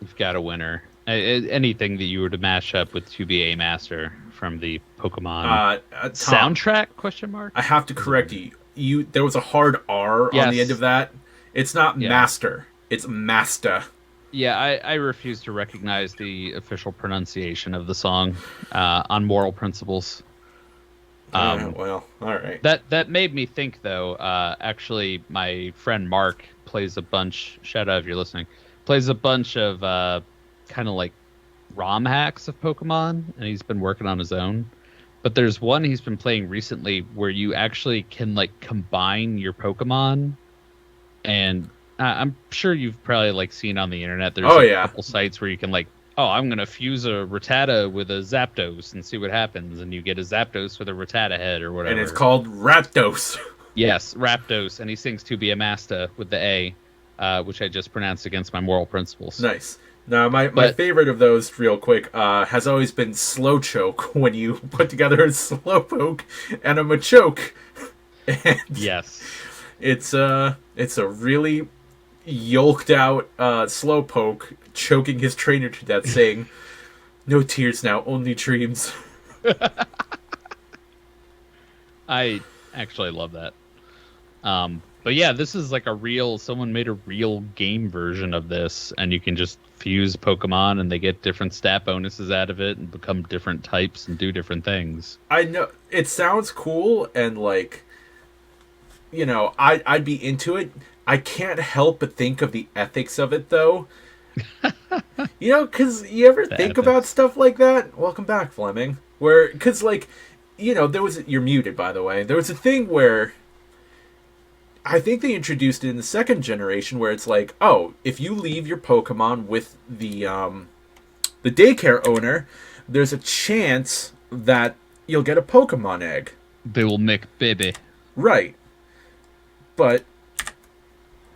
You've got a winner. Anything that you were to mash up with To Be a Master from the Pokemon Tom, soundtrack? Question mark. I have to correct you. There was a hard R on the end of that. It's not master. It's Masta. Yeah, I refuse to recognize the official pronunciation of the song on moral principles. Well, all right. That made me think, though. Actually, my friend Mark plays a bunch. Shout out if you're listening. Plays a bunch of kind of like ROM hacks of Pokemon, and he's been working on his own. But there's one he's been playing recently where you actually can like combine your Pokemon, and I'm sure you've probably like seen on the internet. There's a couple sites where you can like, I'm gonna fuse a Rattata with a Zapdos and see what happens, and you get a Zapdos with a Rattata head or whatever. And it's called Rapdos. Yes, Rapdos, and he sings To Be a Master with the A, which I just pronounced against my moral principles. Nice. Now, my favorite of those, real quick, has always been Slowchoke, when you put together a Slowpoke and a Machoke. And yes. It's a really yolked out Slowpoke choking his trainer to death, saying, "No tears now, only dreams." I actually love that. But yeah, this is like someone made a real game version of this, and you can just fuse Pokemon and they get different stat bonuses out of it and become different types and do different things. I know it sounds cool, and like, I'd be into it. I can't help but think of the ethics of it, though. Because you ever think about stuff like that? Welcome back, Fleming. Because like, you're muted, by the way. There was a thing where I think they introduced it in the second generation where it's like, if you leave your Pokemon with the daycare owner, there's a chance that you'll get a Pokemon egg. They will make baby. Right. But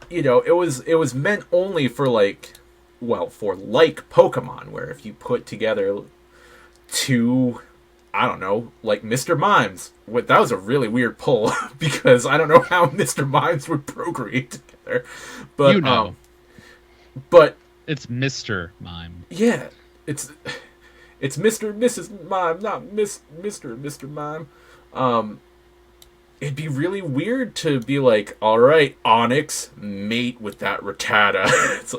it was meant only for for Pokemon, where if you put together two, I don't know, like Mr. Mimes. That was a really weird pull, because I don't know how Mr. Mimes would procreate together. But but it's Mr. Mime. Yeah, it's Mr. and Mrs. Mime, not Mr. and Mr. Mime. It'd be really weird to be like, all right, Onyx, mate with that Rattata. It's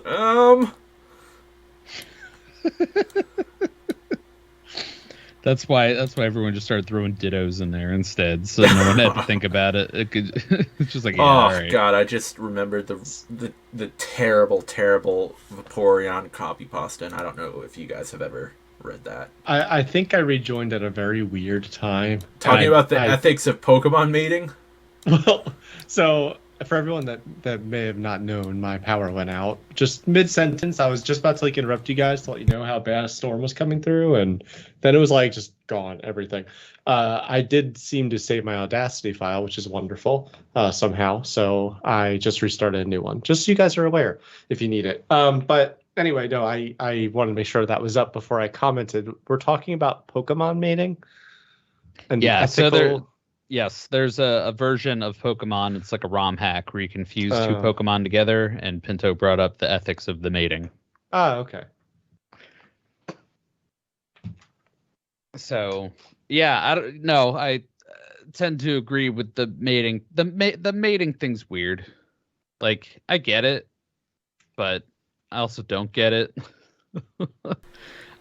That's why everyone just started throwing dittos in there instead, so no one had to think about it. It's just like, all right. God, I just remembered the terrible Vaporeon copy pasta, and I don't know if you guys have ever read that. I think I rejoined at a very weird time. Talking about the ethics of Pokemon mating? Well, so for everyone that may have not known, my power went out just mid-sentence. I was just about to interrupt you guys to let you know how bad a storm was coming through, and then it was just gone, everything. I did seem to save my Audacity file, which is wonderful, somehow, so I just restarted a new one, just so you guys are aware if you need it. But Anyway, no, I wanted to make sure that was up before I commented. We're talking about Pokemon mating and the Yeah, so ethical. there's a version of Pokemon. It's like a ROM hack where you can fuse two Uh, Pokemon together, and Pinto brought up the ethics of the mating. okay. So, yeah, I don't know. I tend to agree with the mating. The mating thing's weird. Like, I get it, but I also don't get it.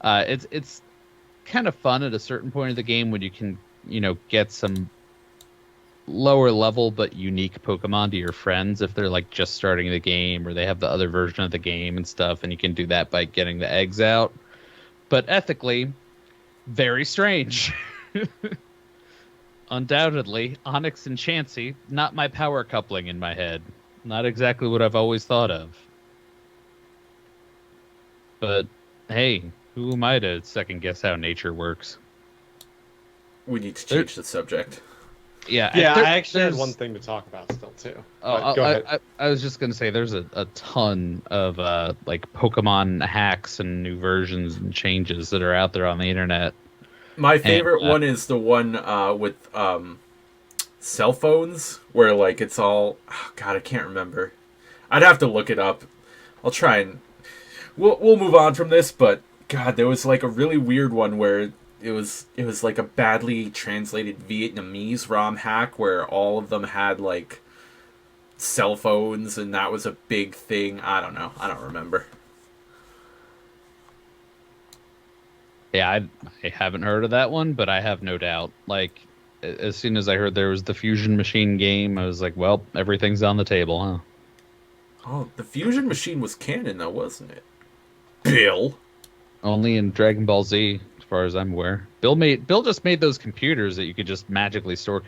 It's kind of fun at a certain point of the game when you can, get some lower level but unique Pokemon to your friends if they're like just starting the game or they have the other version of the game and stuff, and you can do that by getting the eggs out. But ethically, very strange. Undoubtedly, Onyx and Chansey, not my power coupling in my head. Not exactly what I've always thought of. But hey, who am I to second guess how nature works? We need to change the subject. Yeah, I actually had one thing to talk about still too. Go ahead. I was just gonna say there's a ton of like Pokemon hacks and new versions and changes that are out there on the internet. My favorite one is the one with cell phones, where like it's all. Oh, God, I can't remember. I'd have to look it up. I'll try and we'll move on from this. But God, there was like a really weird one where it was like a badly translated Vietnamese ROM hack where all of them had like cell phones, and that was a big thing. I don't know. I don't remember. Yeah, I haven't heard of that one, but I have no doubt. Like, as soon as I heard there was the Fusion Machine game, I was like, well, everything's on the table, huh? Oh, the Fusion Machine was canon, though, wasn't it? Bill? Only in Dragon Ball Z, as far as I'm aware. Bill just made those computers that you could just magically store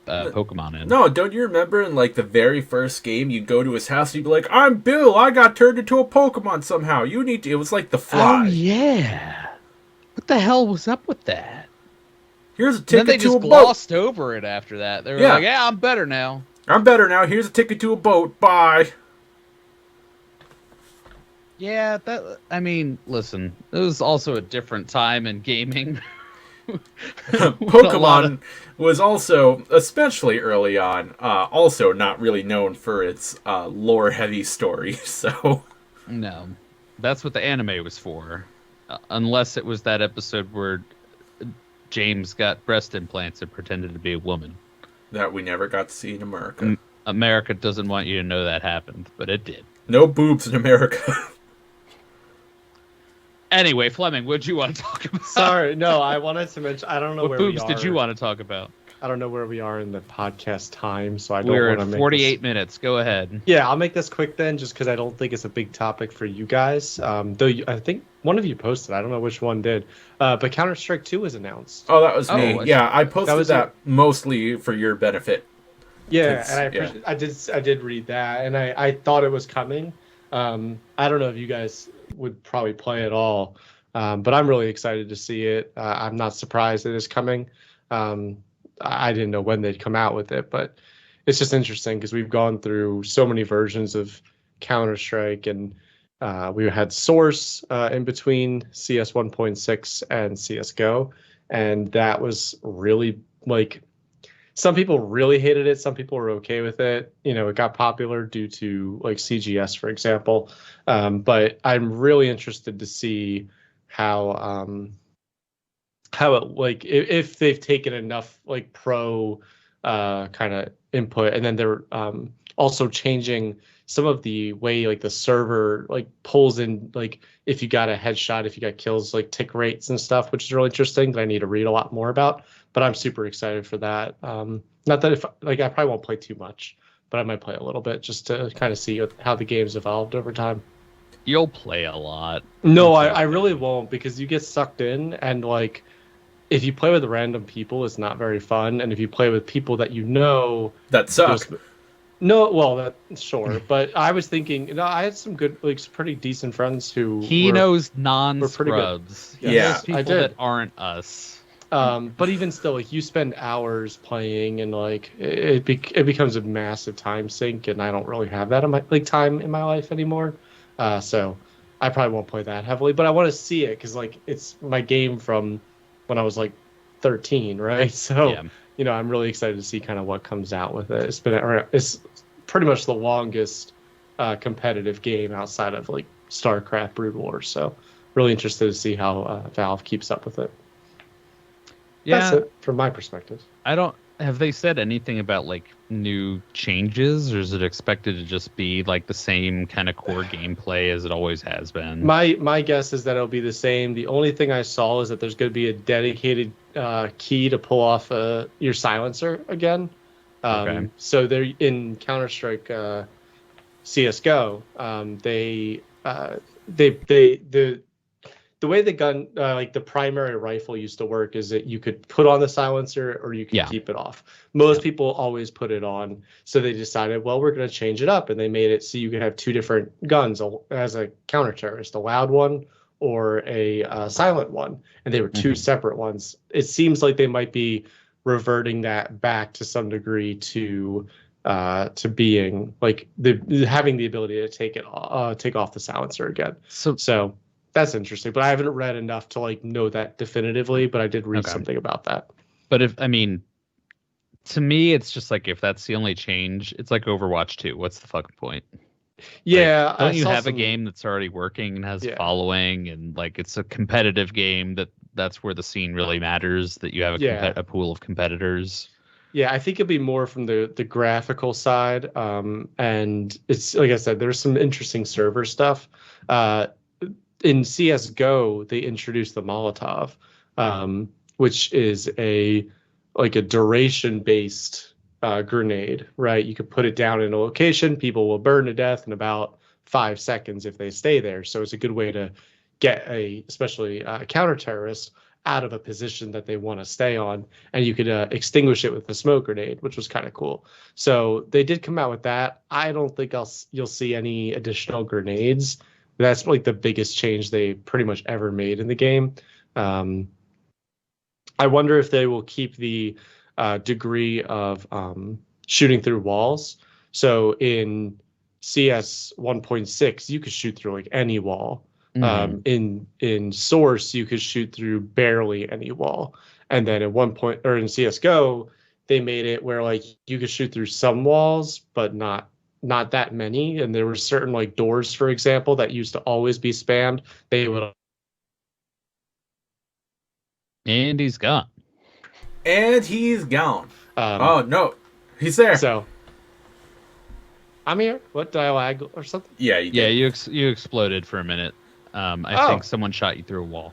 Pokemon in. No, don't you remember in, like, the very first game, you'd go to his house and you'd be like, I'm Bill, I got turned into a Pokemon somehow. You need to... It was like The Fly. Oh, yeah. What the hell was up with that? Here's a Then ticket they to just a boat. glossed over it after that. They were like, yeah, I'm better now. I'm better now. Here's a ticket to a boat. Bye. Yeah, I mean, listen, it was also a different time in gaming. Pokemon was also, especially early on, also not really known for its lore-heavy story, so... No, that's what the anime was for. Unless it was that episode where James got breast implants and pretended to be a woman. That we never got to see in America. America doesn't want you to know that happened, but it did. No boobs in America. Anyway, Fleming, what'd you want to talk about? Sorry, no, I wanted to mention, I don't know what where boobs we are. did you want to talk about? I don't know where we are in the podcast time, so I don't We're want to at 48 minutes. Go ahead. Yeah, I'll make this quick then, just because I don't think it's a big topic for you guys. Though I think one of you posted. I don't know which one did. But Counter-Strike 2 was announced. Oh, that was me. Yeah, I posted that mostly for your benefit. Yeah, and I did read that, and I thought it was coming. I don't know if you guys would probably play at all, but I'm really excited to see it. I'm not surprised it is coming. I didn't know when they'd come out with it, but it's just interesting because we've gone through so many versions of Counter-Strike, and we had Source in between CS 1.6 and CSGO, and that was really, like, some people really hated it. Some people were okay with it. You know, it got popular due to, like, CGS, for example. But I'm really interested to see how it, like, if they've taken enough, like, pro kind of input, and then they're also changing some of the way, like, the server, like, pulls in, like, if you got a headshot, if you got kills, like, tick rates and stuff, which is really interesting that I need to read a lot more about. But I'm super excited for that. Not that I probably won't play too much, but I might play a little bit just to kind of see how the game's evolved over time. You'll play a lot. No, I really won't, because you get sucked in, and, like, if you play with random people, it's not very fun. And if you play with people that you know... That suck. No, well, sure. But I was thinking, I had some good, like, pretty decent friends who... He knows non-scrubs. Yeah, people I did. that aren't us. But even still, like, you spend hours playing, and, like, it becomes a massive time sink, and I don't really have that in my time in my life anymore. So I probably won't play that heavily, but I want to see it because like it's my game from when I was like 13, right? So Yeah. I'm really excited to see kind of what comes out with it. It's pretty much the longest competitive game outside of like StarCraft, Brood War. So really interested to see how Valve keeps up with it. That's Yeah, it from my perspective. I don't. Have they said anything about like new changes, or is it expected to just be like the same kind of core gameplay as it always has been? My guess is that it'll be the same. The only thing I saw is that there's going to be a dedicated key to pull off your silencer again. Okay. So they're in Counter-Strike CS:GO. The way the gun, like the primary rifle used to work is that you could put on the silencer or you could Yeah. keep it off. Most people always put it on. So they decided, well, we're going to change it up. And they made it so you could have two different guns as a counter-terrorist, a loud one or a silent one. And they were two separate ones. It seems like they might be reverting that back to some degree to being like having the ability to take off the silencer again. So that's interesting, but I haven't read enough to like know that definitively, but I did read something about that. But to me, it's just like if that's the only change, it's like Overwatch 2. What's the fucking point? Yeah, like, don't you have a game that's already working and has following, and like it's a competitive game that's where the scene really matters, that you have a pool of competitors. Yeah, I think it'd be more from the graphical side, and it's like I said, there's some interesting server stuff. In CS:GO, they introduced the Molotov, which is a duration-based grenade, right? You could put it down in a location, people will burn to death in about 5 seconds if they stay there. So it's a good way to get especially a counter-terrorist out of a position that they want to stay on, and you could extinguish it with a smoke grenade, which was kind of cool. So they did come out with that. I don't think you'll see any additional grenades. That's like the biggest change they pretty much ever made in the game. I wonder if they will keep the degree of shooting through walls. So in CS 1.6, you could shoot through like any wall. In Source, you could shoot through barely any wall. And then at one point, or in CS:GO, they made it where like you could shoot through some walls, but not that many. And there were certain like doors, for example, that used to always be spammed. They would. And he's gone. Oh no, he's there. So I'm here. What, did I lag or something? Yeah, you did. You exploded for a minute. I think someone shot you through a wall.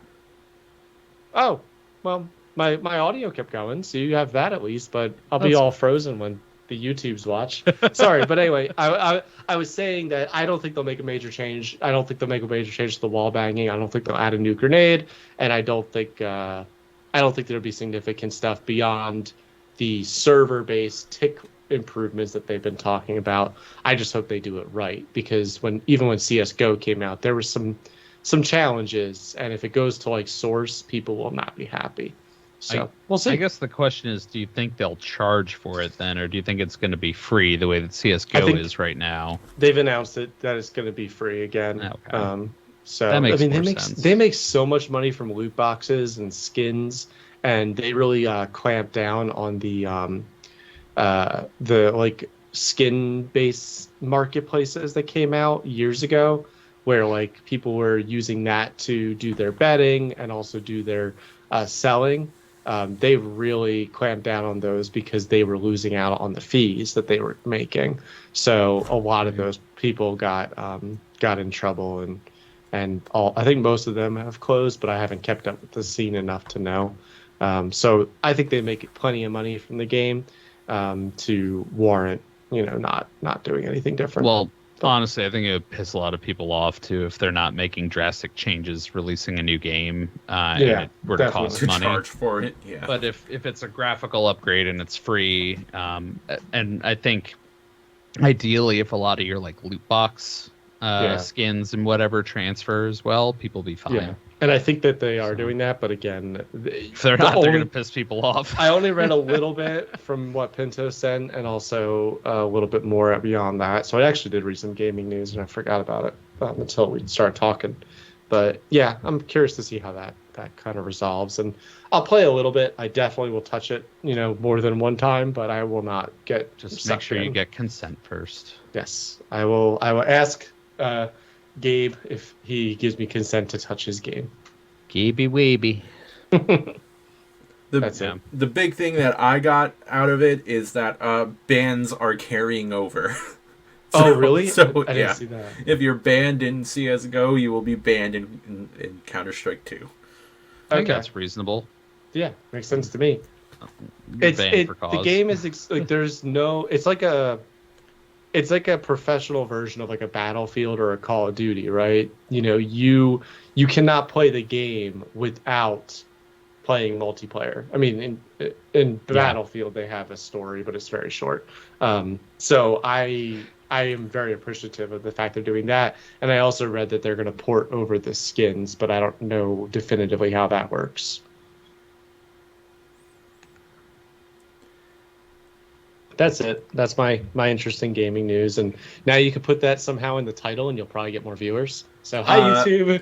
Oh, well, my audio kept going, so you have that at least. But I'll be all frozen when the YouTubes watch. Sorry, but anyway, I was saying that I don't think they'll make a major change. I don't think they'll make a major change to the wall banging. I don't think they'll add a new grenade, and I don't think there'll be significant stuff beyond the server-based tick improvements that they've been talking about. I just hope they do it right, because even when CS:GO came out, there were some challenges, and if it goes to like Source, people will not be happy. So we'll see. I guess the question is, do you think they'll charge for it then, or do you think it's going to be free the way that CS:GO is right now? They've announced that it's going to be free again. Okay. So that makes more sense. They make so much money from loot boxes and skins, and they really clamp down on the like skin-based marketplaces that came out years ago, where like people were using that to do their betting and also do their selling. They really clamped down on those because they were losing out on the fees that they were making. So a lot of those people got in trouble, and I think most of them have closed, but I haven't kept up with the scene enough to know. So I think they make plenty of money from the game to warrant, not doing anything different. Well, honestly, I think it would piss a lot of people off too if they're not making drastic changes, releasing a new game, and it were to cost to money. Charge for it. Yeah. But if it's a graphical upgrade and it's free, and I think ideally if a lot of your like loot box skins and whatever transfers, well, people be fine. Yeah. And I think that they are doing that, but again, if they're not, they're going to piss people off. I only read a little bit from what Pinto sent, and also a little bit more beyond that. So I actually did read some gaming news, and I forgot about it. until we start talking. But yeah, I'm curious to see how that kind of resolves. And I'll play a little bit. I definitely will touch it, more than one time, but I will not get Just make sure you in. get consent first. Yes, I will ask Gabe if he gives me consent to touch his game. Gaby weeby. That's it. The big thing that I got out of it is that bans are carrying over. Oh, really? So I didn't see that. If you're banned in CSGO, you will be banned in Counter-Strike 2. I think that's reasonable. Yeah, makes sense to me. The game is like there's no. It's like a professional version of like a Battlefield or a Call of Duty, right? You cannot play the game without playing multiplayer. I mean, in Battlefield they have a story, but it's very short. So I am very appreciative of the fact they're doing that, and I also read that they're going to port over the skins, but I don't know definitively how that works. That's it. That's my interesting gaming news, and now you can put that somehow in the title, and you'll probably get more viewers. So hi YouTube.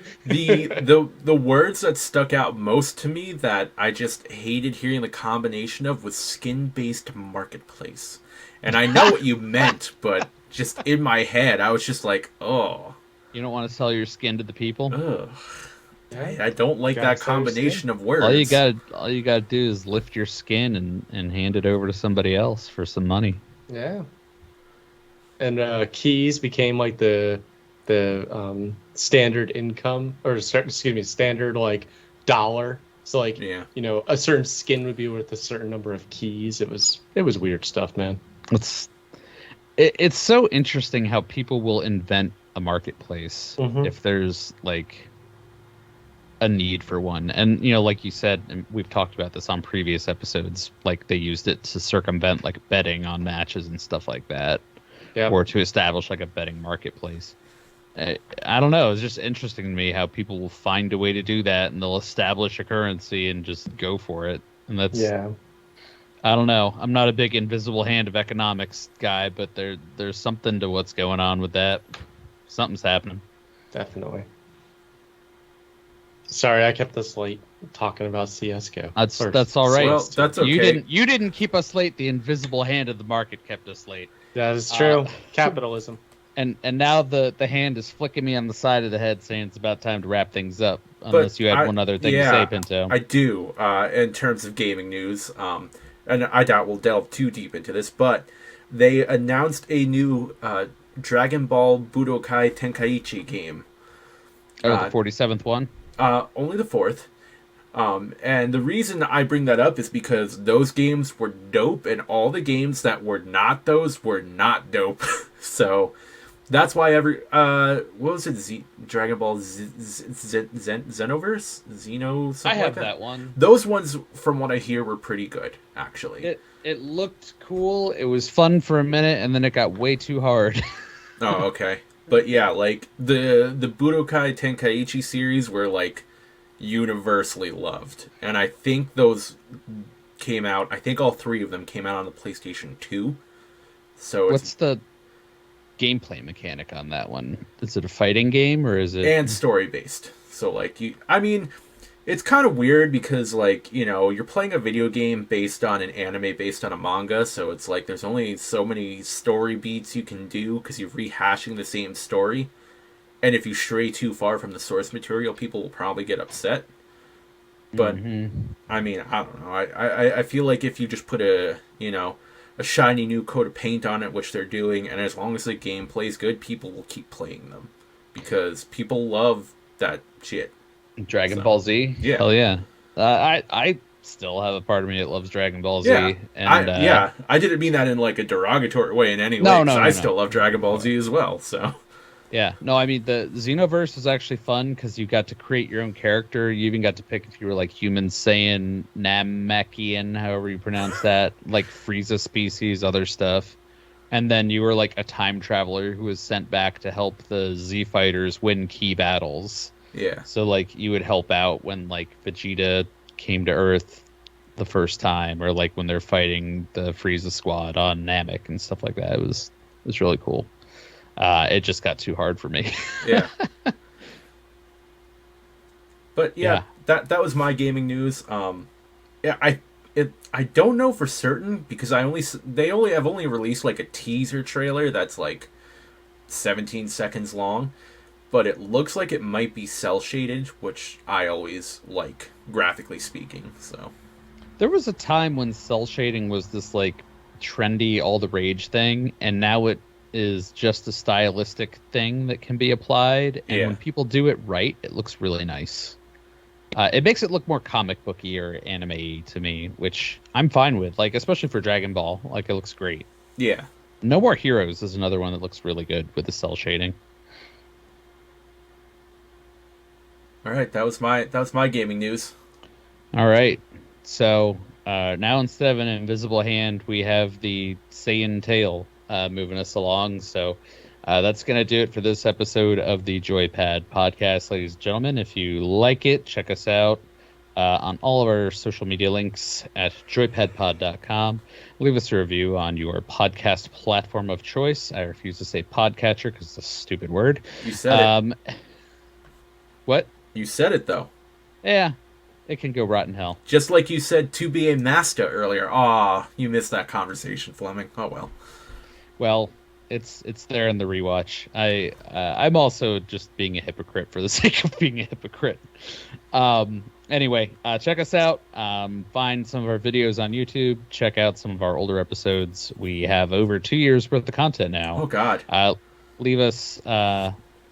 the words that stuck out most to me that I just hated hearing the combination of was skin-based marketplace, and I know what you meant, but just in my head I was just like, oh, you don't want to sell your skin to the people. Ugh. I don't like that combination of words. All you gotta do is lift your skin and hand it over to somebody else for some money. Yeah. And keys became like the standard income, or standard like dollar. So like a certain skin would be worth a certain number of keys. It was weird stuff, man. It's so interesting how people will invent a marketplace if there's like a need for one. And like you said, and we've talked about this on previous episodes, like they used it to circumvent like betting on matches and stuff like that, or to establish like a betting marketplace. I don't know, it's just interesting to me how people will find a way to do that, and they'll establish a currency and just go for it. And that's I don't know, I'm not a big invisible hand of economics guy, but there's something to what's going on with that. Something's happening. Definitely. Sorry, I kept us late talking about CS:GO. That's all right. Well, that's okay. You didn't keep us late. The invisible hand of the market kept us late. That is true. Capitalism. And now the hand is flicking me on the side of the head, saying it's about time to wrap things up. Unless you had one other thing to say, Pinto. I do. In terms of gaming news, and I doubt we'll delve too deep into this, but they announced a new Dragon Ball Budokai Tenkaichi game. Oh, the 47th one. Only the 4th. And the reason I bring that up is because those games were dope, and all the games that were not those were not dope. So that's why what was it? Dragon Ball Xenoverse? Xeno? I have that one. Those ones, from what I hear, were pretty good, actually. It looked cool. It was fun for a minute, and then it got way too hard. Oh, okay. But yeah, like the Budokai Tenkaichi series were like universally loved, and I think those came out. I think all 3 of them came out on the PlayStation 2. So what's the gameplay mechanic on that one? Is it a fighting game or is it? And story based. So like it's kind of weird because like you're playing a video game based on an anime based on a manga, so it's like there's only so many story beats you can do because you're rehashing the same story, and if you stray too far from the source material, people will probably get upset. But I mean, I don't know. I feel like if you just put a shiny new coat of paint on it, which they're doing, and as long as the game plays good, people will keep playing them because people love that shit. Dragon Ball Z? Yeah. Hell yeah. I still have a part of me that loves Dragon Ball Z. Yeah. And, I didn't mean that in like a derogatory way in any way. No, I still love Dragon Ball Z as well, so. Yeah. No, I mean, the Xenoverse was actually fun because you got to create your own character. You even got to pick if you were like human Saiyan, Namekian, however you pronounce that, like Frieza species, other stuff. And then you were like a time traveler who was sent back to help the Z fighters win key battles. Yeah. So like you would help out when like Vegeta came to Earth the first time, or like when they're fighting the Frieza squad on Namek and stuff like that. It was really cool. It just got too hard for me. Yeah. But yeah, that was my gaming news. Yeah, I don't know for certain because they have only released like a teaser trailer that's like 17 seconds long, but it looks like it might be cell shaded, which I always like, graphically speaking. So There was a time when cell shading was this like trendy, all the rage thing, and now it is just a stylistic thing that can be applied. And when people do it right, it looks really nice. It makes it look more comic booky or anime to me, which I'm fine with. Like, especially for Dragon Ball, like it looks great. Yeah. No More Heroes is another one that looks really good with the cell shading. All right, that was my gaming news. All right, so now instead of an invisible hand, we have the Saiyan tail moving us along. So that's going to do it for this episode of the Joypad podcast, ladies and gentlemen. If you like it, check us out on all of our social media links at joypadpod.com. Leave us a review on your podcast platform of choice. I refuse to say podcatcher because it's a stupid word. You said it. What? You said it, though. Yeah, it can go rotten hell. Just like you said to be a master earlier. Aw, you missed that conversation, Fleming. Oh, well. Well, it's there in the rewatch. I'm also just being a hypocrite for the sake of being a hypocrite. Anyway, check us out. Find some of our videos on YouTube. Check out some of our older episodes. We have over 2 years worth of content now. Oh, God. Leave us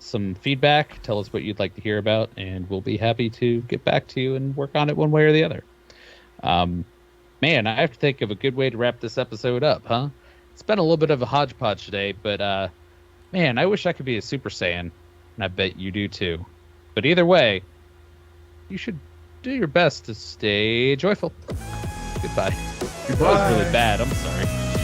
some feedback. Tell us what you'd like to hear about, and we'll be happy to get back to you and work on it one way or the other. Man, I have to think of a good way to wrap this episode up, huh? It's been a little bit of a hodgepodge today, but man, I wish I could be a Super Saiyan, and I bet you do too. But either way, you should do your best to stay joyful. Goodbye. Goodbye. That was really bad. I'm sorry.